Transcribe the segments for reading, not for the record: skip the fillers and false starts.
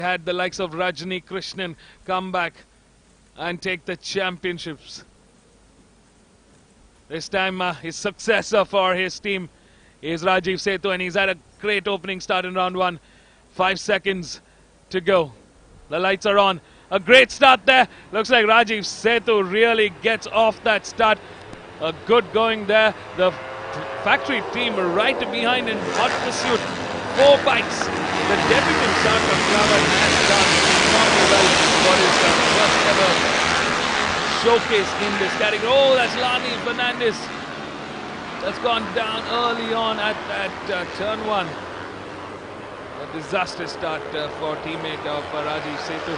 Had the likes of Rajni Krishnan come back and take the championships. This time his successor for his team is Rajiv Sethu, and he's had a great opening start in round 1. 5 seconds to go. The lights are on. A great start there. Looks like Rajiv Sethu really gets off that start. A good going there. The factory team right behind in hot pursuit. 4 bikes. The debutant start from Travan has done phenomenally well for his first ever showcase in this category. Oh, that's Lani Fernandez. That's gone down early on at turn 1. A disastrous start for teammate of Rajiv Sethu.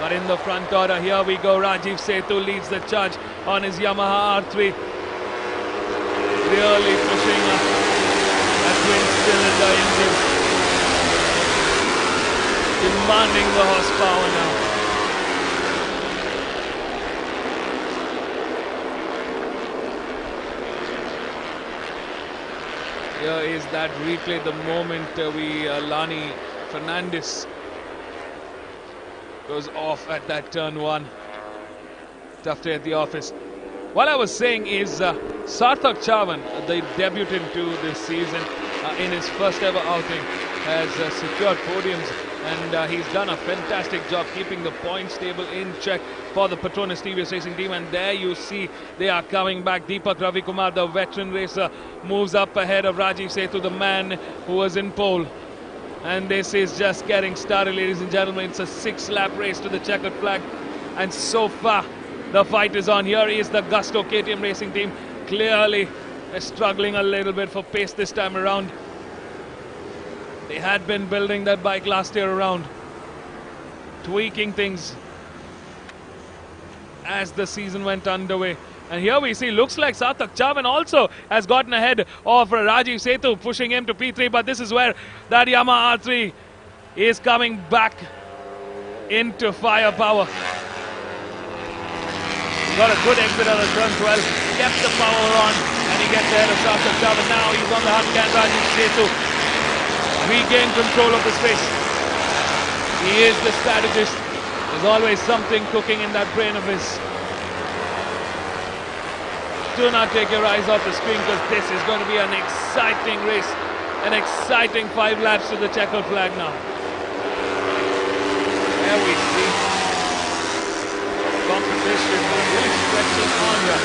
But in the front order, here we go. Rajiv Sethu leads the charge on his Yamaha R3. Really pushing that twin-cylinder engine. Demanding the horsepower now. Here is that replay, the moment Lani Fernandez goes off at that turn 1. Tough day at the office. What I was saying is Sarthak Chavan, the debutant to this season, in his first ever outing, has secured podiums, and he's done a fantastic job keeping the points table in check for the Petronas TVS Racing team. And there you see they are coming back. Deepak Ravikumar, the veteran racer, moves up ahead of Rajiv Sethu, the man who was in pole. And this is just getting started, ladies and gentlemen. It's a 6-lap race to the checkered flag, and so far the fight is on. Here is the Gusto KTM Racing team. Clearly struggling a little bit for pace this time around. They had been building that bike last year around, tweaking things as the season went underway. And here we see, looks like Sarthak Chavan also has gotten ahead of Rajiv Sethu, pushing him to P3. But this is where that Yamaha R3 is coming back into firepower. Got a good exit out of turn 12, kept the power on, and he gets ahead of Sarthak Chavan. Now he's on the hot can. Rajiv Sethu regain control of this race. He is the strategist. There's always something cooking in that brain of his. Do not take your eyes off the screen, because this is going to be an exciting race. An exciting 5 laps to the checkered flag now. There we see competition really stretching on here.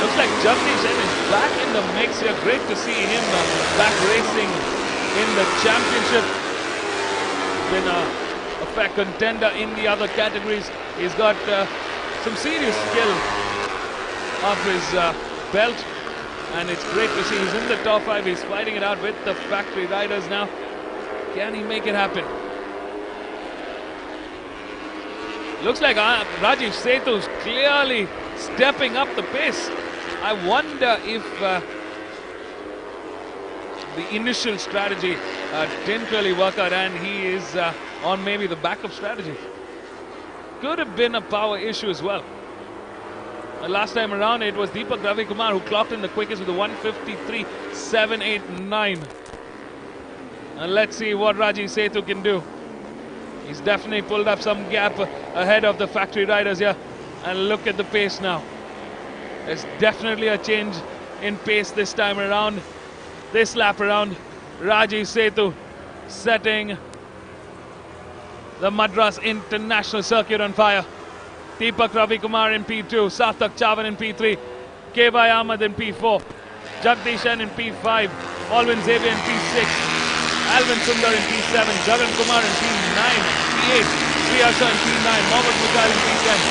Looks like Jagdish is back in the mix here. Great to see him back racing in the championship. Been a fair contender in the other categories. He's got some serious skill off his belt, and it's great to see he's in the top 5. He's fighting it out with the factory riders now. Can he make it happen? Looks like Rajiv Sethu's clearly stepping up the pace. I wonder if the initial strategy didn't really work out, and he is on maybe the backup strategy. Could have been a power issue as well. Last time around it was Deepak Ravikumar who clocked in the quickest with a 153.789. And let's see what Rajiv Sethu can do. He's definitely pulled up some gap ahead of the factory riders here. And look at the pace now. There's definitely a change in pace this time around. This lap around, Rajiv Sethu setting the Madras International Circuit on fire. Deepak Ravikumar in P2, Sarthak Chavan in P3, K.Y. Ahmed in P4, Jagdish in P5, Alvin Xavier in P6, Alvin Sundar in P7, Jagan Kumar in P9, P8, Priyasha in P9, Mohammad Mukhtar in P10,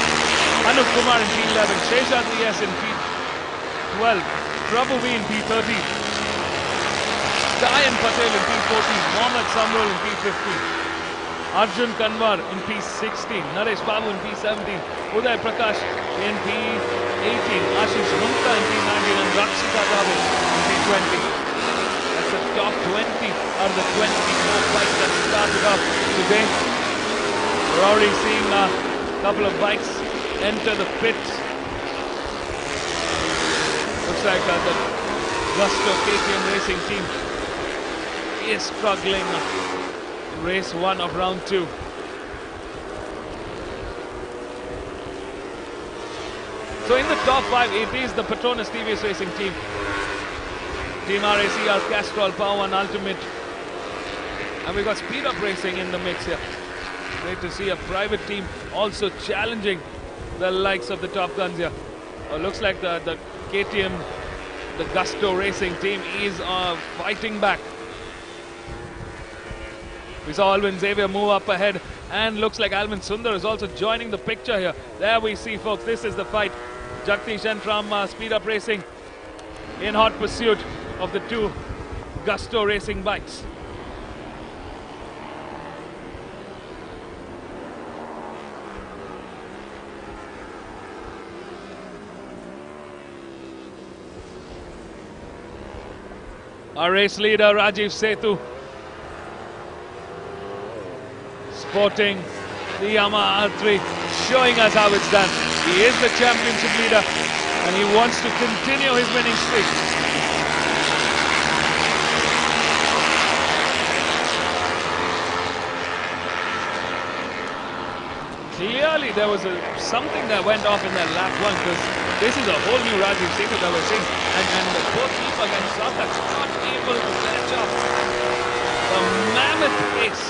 Anup Kumar in P11, Sheshad Rias in P12, Prabhu V in P13, Dayan Patel in P14, Mohammad Samrol in P15, Arjun Kanwar in P16, Naresh Babu in P17, Uday Prakash in P18, Ashish Runta in P19, and Rakshita David in P20. That's the top 20 out of the 24 bikes that started off today. We're already seeing a couple of bikes enter the pit. Looks like the Gusto KTM Racing team is struggling in race 1 of round 2. So in the top 5, it is the Petronas TVS Racing team. Team Racr Castrol Power 1 Ultimate. And we've got Speed Up Racing in the mix here. Great to see a private team also challenging the likes of the top guns here. Looks like the KTM, the Gusto Racing team is fighting back. We saw Alvin Xavier move up ahead, and looks like Alvin Sundar is also joining the picture here. There we see, folks, this is the fight. Jagdish and from Speed Up Racing in hot pursuit of the two Gusto Racing bikes. Our race leader Rajiv Sethu, sporting the Yamaha R3, showing us how it's done. He is the championship leader and he wants to continue his winning streak. Clearly there was something that went off in that lap 1, because this is a whole new Rajiv Sethu that we're seeing, and both Deepak and Sarthak not able to catch up. A mammoth pace.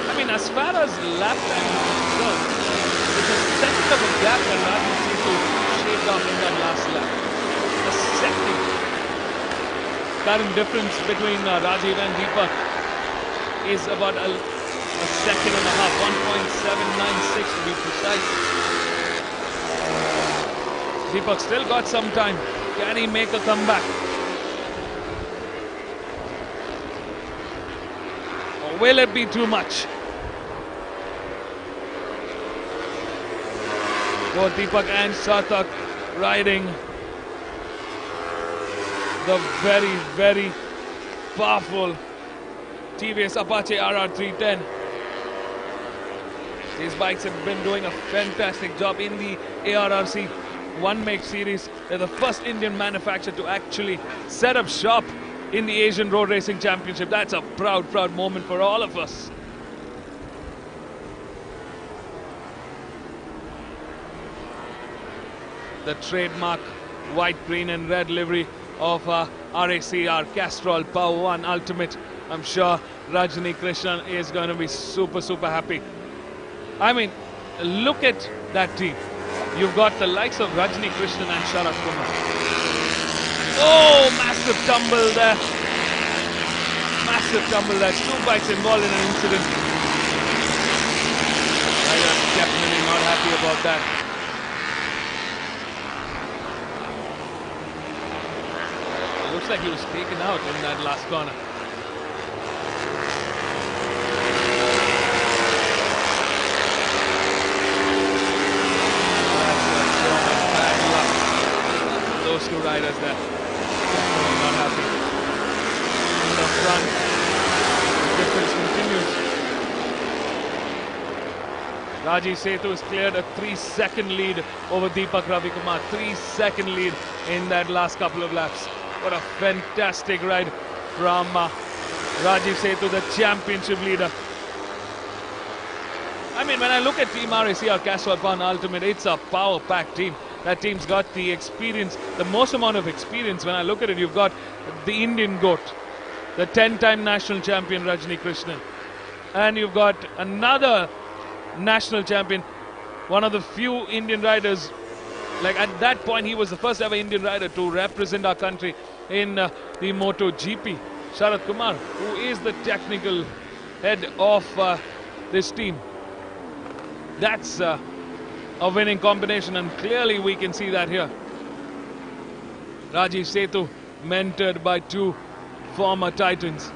I mean, as far as lap time is concerned, it's a second of a gap that Rajiv Sethu shaved off in that last lap. A second. Current difference between Rajiv and Deepak is about a second and a half, 1.796 to be precise. Deepak still got some time. Can he make a comeback? Or will it be too much? Both Deepak and Sarthak riding the very, very powerful TVS Apache RR310. These bikes have been doing a fantastic job in the ARRC One Make series. They're the first Indian manufacturer to actually set up shop in the Asian Road Racing Championship. That's a proud, proud moment for all of us. The trademark white, green and red livery of Racr Castrol Power 1 Ultimate. I'm sure Rajni Krishnan is going to be super, super happy. I mean, look at that team. You've got the likes of Rajni Krishnan and Sharat Kumar. Oh, massive tumble there. Massive tumble there. Two bikes involved in an incident. Riders definitely not happy about that. It looks like he was taken out in that last corner. Those two riders there, definitely not happy. In the front, the difference continues. Rajiv Sethu has cleared a 3-second lead over Deepak Ravikumar. 3-second lead in that last couple of laps. What a fantastic ride from Rajiv Sethu, the championship leader. I mean, when I look at Team Racr Castrol Power Ultimate, it's a power-packed team. That team's got the experience, the most amount of experience. When I look at it, you've got the Indian GOAT, the 10-time national champion Rajni Krishnan. And you've got another national champion, one of the few Indian riders. Like at that point, he was the first ever Indian rider to represent our country in the MotoGP. Sharat Kumar, who is the technical head of this team. That's a winning combination, and clearly we can see that here. Rajiv Sethu, mentored by two former titans.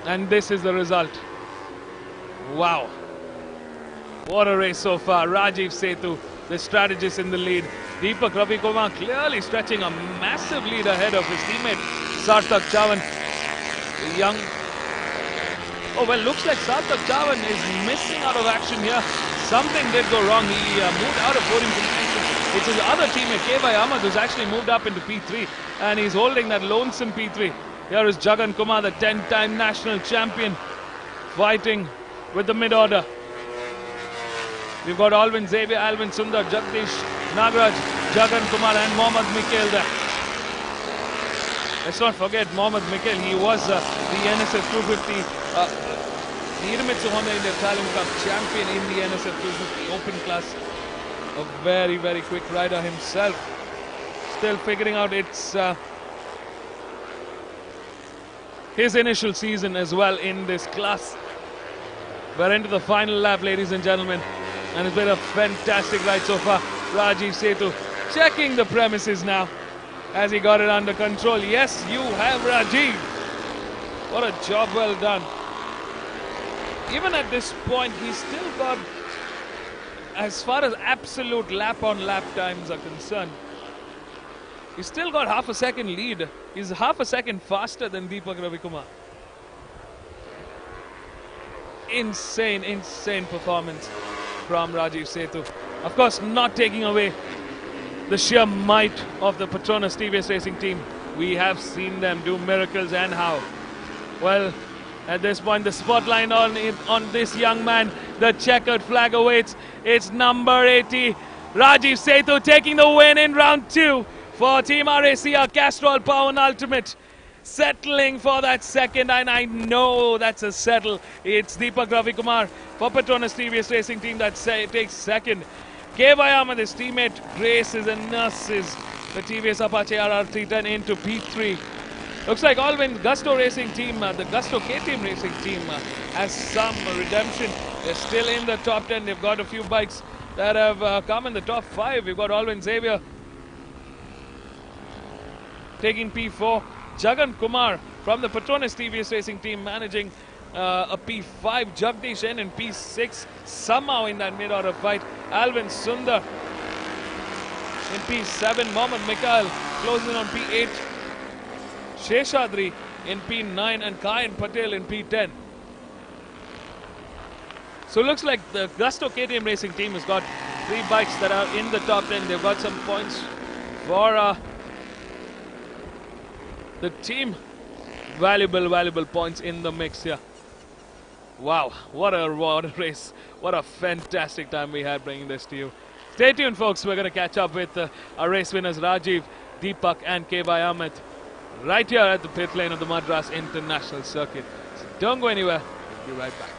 And this is the result. Wow. What a race so far. Rajiv Sethu, the strategist in the lead. Deepak Ravikumar clearly stretching a massive lead ahead of his teammate Sarthak Chavan. The young... Oh, well, looks like Sarthak Chavan is missing out of action here. Something did go wrong. He moved out of podium contention It's his other teammate, K.Y. Ahmed, who's actually moved up into P3, and he's holding that lonesome P3. Here is Jagan Kumar, the 10-time national champion, fighting with the mid-order. We've got Alvin Xavier, Alvin Sundar, Jagdish, Nagaraj, Jagan Kumar and Mohammad Mikhail there. Let's not forget Mohammad Mikhail. He was the NSF 250 Hiromitsu Honda India Talent Cup champion in the NSF 250 open class. A very, very quick rider himself. Still figuring out his initial season as well in this class. We're into the final lap, ladies and gentlemen. And it's been a fantastic ride so far. Rajiv Sethu checking the premises now as he got it under control. Yes, you have, Rajiv. What a job well done. Even at this point, he's still got, as far as absolute lap-on-lap times are concerned, he's still got half a second lead. He's half a second faster than Deepak Ravikumar. Insane, insane performance from Rajiv Sethu. Of course, not taking away the sheer might of the Petronas TVS Racing team. We have seen them do miracles, and how. Well, at this point, the spotlight on this young man. The checkered flag awaits. It's number 80, Rajiv Sethu, taking the win in round 2 for Team Racr Castrol Power and Ultimate. Settling for that second, and I know that's a settle. It's Deepak Ravikumar for Petronas TVS Racing team that takes second. K.Y. Ahmed, his teammate, graces and nurses the TVS Apache RR310 into P3. Looks like Alvin Gusto Racing team, the Gusto K-Team Racing team has some redemption. They're still in the top 10. They've got a few bikes that have come in the top 5. We've got Alvin Xavier taking P4. Jagan Kumar from the Petronas TVS Racing team managing a P5. Jagdish N in P6, somehow in that mid-order fight. Alvin Sundar in P7. Mohammad Mikhail closing on P8. Sheshadri in P9 and Kayan Patel in P10. So it looks like the Gusto KTM Racing team has got 3 bikes that are in the top 10. They've got some points for the team. Valuable points in the mix here. Wow, what a race. What a fantastic time we had bringing this to you. Stay tuned, folks. We're going to catch up with our race winners Rajiv, Deepak and K.Y. Ahmed right here at the pit lane of the Madras International Circuit. So don't go anywhere. We'll be right back.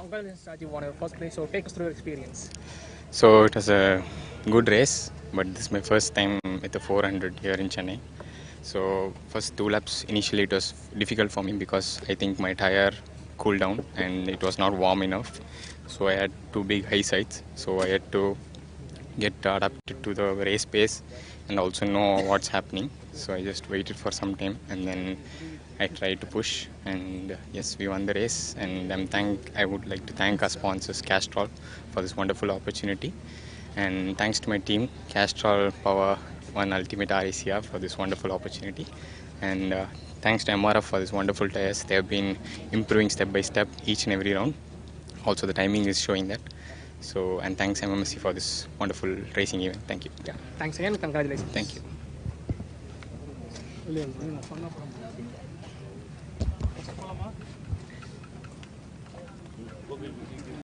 Congratulations, Rajiv, on your first place. So take us through your experience. So it was a good race, but this is my first time with the 400 here in Chennai. So first 2 laps initially it was difficult for me because I think my tire cooled down and it was not warm enough. So I had two big high sides. So I had to get adapted to the race pace and also know what's happening. So I just waited for some time and then I tried to push and yes, we won the race. And I would like to thank our sponsors Castrol for this wonderful opportunity. And thanks to my team, Castrol Power One Ultimate RACR for this wonderful opportunity. And thanks to MRF for this wonderful tires. They have been improving step by step each and every round. Also, the timing is showing that. So, and thanks MMSC for this wonderful racing event. Thank you. Yeah. Thanks again. Congratulations. Thank you.